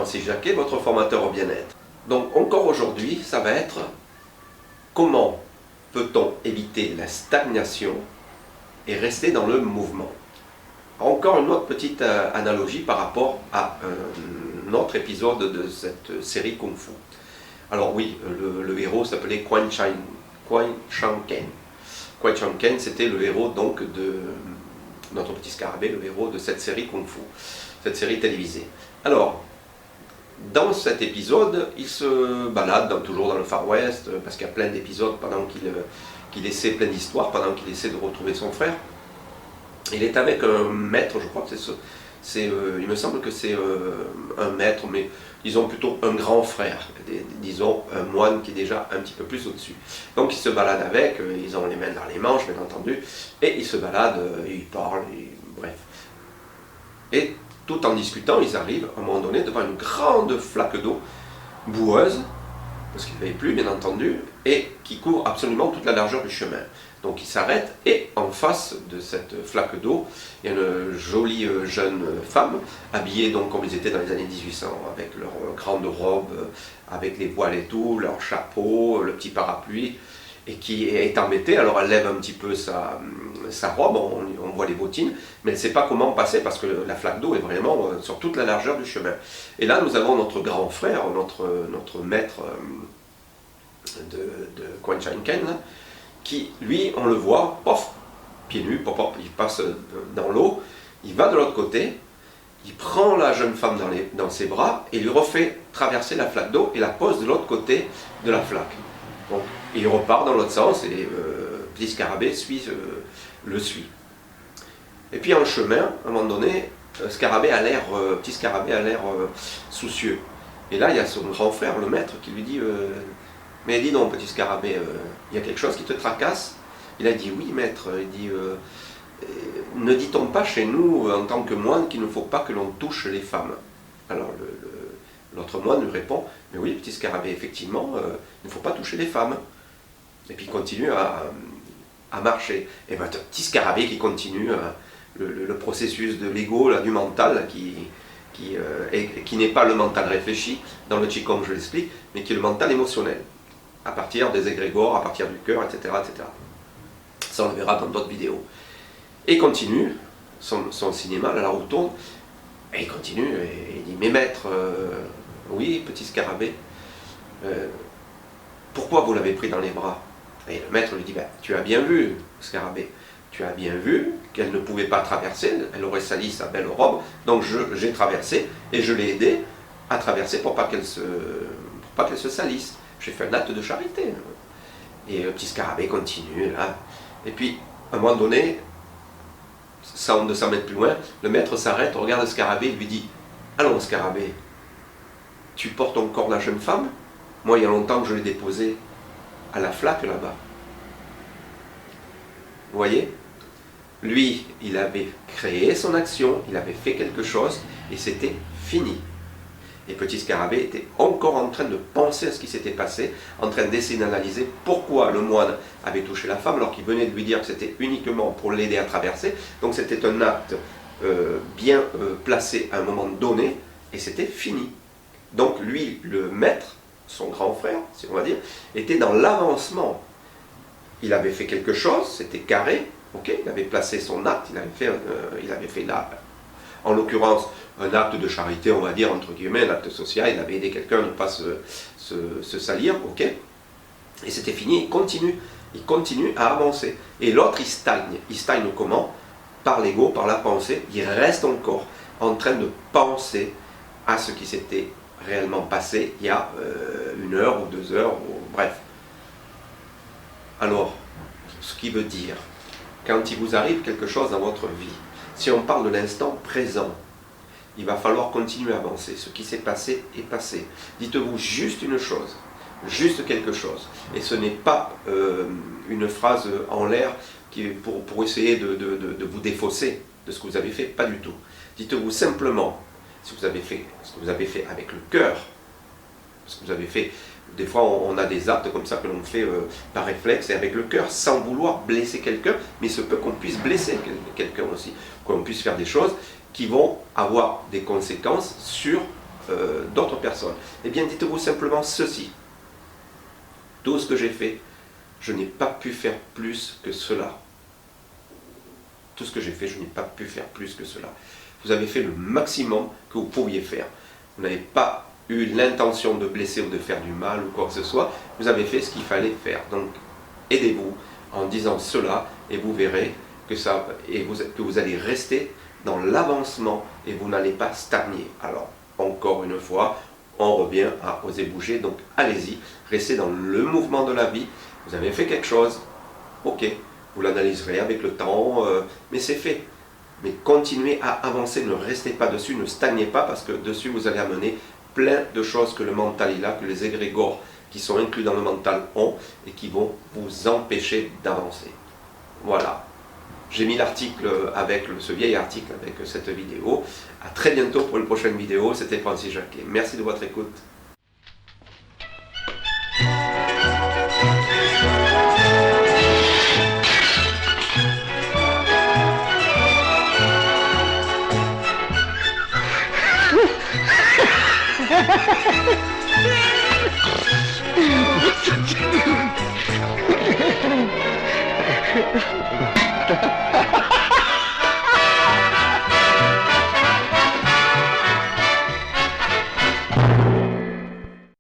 Francis Jacquet, votre formateur au bien-être. Donc encore aujourd'hui, ça va être comment peut-on éviter la stagnation et rester dans le mouvement. Encore une autre petite analogie par rapport à un autre épisode de cette série Kung Fu. Alors oui, le héros s'appelait Quan Chang Ken. Quan Chang Ken, c'était le héros donc de notre petit scarabée, le héros de cette série Kung Fu, cette série télévisée. Alors, dans cet épisode, il se balade toujours dans le Far West, parce qu'il y a plein d'épisodes pendant qu'il essaie, plein d'histoires, pendant qu'il essaie de retrouver son frère. Il est avec un maître, je crois que il me semble que c'est un maître, mais disons plutôt un grand frère, disons un moine qui est déjà un petit peu plus au-dessus. Donc il se balade avec, ils ont les mains dans les manches bien entendu, et ils se baladent, ils parlent, bref. Et tout en discutant, ils arrivent à un moment donné devant une grande flaque d'eau boueuse, parce qu'il ne avait plus bien entendu, et qui couvre absolument toute la largeur du chemin. Donc ils s'arrêtent et en face de cette flaque d'eau, il y a une jolie jeune femme, habillée donc comme ils étaient dans les années 1800, avec leur grande robe, avec les voiles et tout, leur chapeau, le petit parapluie, et qui est embêtée. Alors elle lève un petit peu sa robe, on voit les bottines, mais elle ne sait pas comment passer parce que la flaque d'eau est vraiment sur toute la largeur du chemin. Et là nous avons notre grand frère, notre maître de Quan Chang Ken, qui, lui, on le voit, pof, pieds nus, pop, pop, il passe dans l'eau, il va de l'autre côté, il prend la jeune femme dans ses bras et lui refait traverser la flaque d'eau et la pose de l'autre côté de la flaque. Donc, il repart dans l'autre sens et petit scarabée le suit. Et puis en chemin, à un moment donné, petit scarabée a l'air soucieux. Et là, il y a son grand frère, le maître, qui lui dit mais dis donc, petit scarabée, il y a quelque chose qui te tracasse? Il a dit, oui, maître. Il dit, ne dit-on pas chez nous, en tant que moine, qu'il ne faut pas que l'on touche les femmes? Alors, l'autre moine lui répond, mais oui, petit scarabée, effectivement, il ne faut pas toucher les femmes. Et puis, il continue à marcher. Et bien, petit scarabée qui continue le processus de l'ego, du mental, qui n'est pas le mental réfléchi, dans le Qigong je l'explique, mais qui est le mental émotionnel, à partir des égrégores, à partir du cœur, etc., etc. Ça on le verra dans d'autres vidéos. Et il continue son cinéma, là où il tourne, et il continue, et il dit, mais maître, oui, petit scarabée, pourquoi vous l'avez pris dans les bras? Et le maître lui dit, ben, tu as bien vu, scarabée, tu as bien vu qu'elle ne pouvait pas traverser, elle aurait sali sa belle robe, donc j'ai traversé, et je l'ai aidée à traverser pour pas qu'elle se salisse. J'ai fait un acte de charité. Et le petit scarabée continue, là. Et puis, à un moment donné, 200 mètres plus loin, le maître s'arrête, regarde le scarabée et lui dit, allons scarabée, tu portes encore la jeune femme? Moi, il y a longtemps que je l'ai déposée à la flaque là-bas. Vous voyez? Lui, il avait créé son action, il avait fait quelque chose, et c'était fini. Et petit scarabée était encore en train de penser à ce qui s'était passé, en train d'essayer d'analyser pourquoi le moine avait touché la femme, alors qu'il venait de lui dire que c'était uniquement pour l'aider à traverser. Donc c'était un acte bien placé à un moment donné, et c'était fini. Donc lui, le maître, son grand frère, si on va dire, était dans l'avancement. Il avait fait quelque chose, c'était carré, ok, il avait placé son acte, il avait fait là, en l'occurrence, un acte de charité, on va dire, entre guillemets, un acte social, il avait aidé quelqu'un à ne pas se salir, ok, et c'était fini, il continue à avancer. Et l'autre, il stagne comment? Par l'ego, par la pensée, il reste encore en train de penser à ce qui s'était réellement passé il y a 1 heure ou 2 heures, bref. Alors, ce qui veut dire, quand il vous arrive quelque chose dans votre vie, si on parle de l'instant présent, il va falloir continuer à avancer. Ce qui s'est passé est passé. Dites-vous juste une chose, juste quelque chose. Et ce n'est pas une phrase en l'air pour essayer de vous défausser de ce que vous avez fait, pas du tout. Dites-vous simplement ce que vous avez fait avec le cœur, ce que vous avez fait. Des fois, on a des actes comme ça que l'on fait par réflexe et avec le cœur, sans vouloir blesser quelqu'un, mais il se peut qu'on puisse blesser quelqu'un aussi, qu'on puisse faire des choses qui vont avoir des conséquences sur d'autres personnes, eh bien dites-vous simplement ceci. Tout ce que j'ai fait, je n'ai pas pu faire plus que cela. Tout ce que j'ai fait, je n'ai pas pu faire plus que cela. Vous avez fait le maximum que vous pouviez faire. Vous n'avez pas eu l'intention de blesser ou de faire du mal ou quoi que ce soit. Vous avez fait ce qu'il fallait faire. Donc, aidez-vous en disant cela et vous verrez que vous allez rester dans l'avancement et vous n'allez pas stagner. Alors, encore une fois, on revient à oser bouger. Donc, allez-y, restez dans le mouvement de la vie. Vous avez fait quelque chose, ok, vous l'analyserez avec le temps, mais c'est fait. Mais continuez à avancer, ne restez pas dessus, ne stagnez pas parce que dessus vous allez amener plein de choses que le mental il a, que les égrégores qui sont inclus dans le mental ont et qui vont vous empêcher d'avancer. Voilà. J'ai mis l'article avec ce vieil article avec cette vidéo. À très bientôt pour une prochaine vidéo. C'était Francis Jacquet. Merci de votre écoute. Ha ha ha!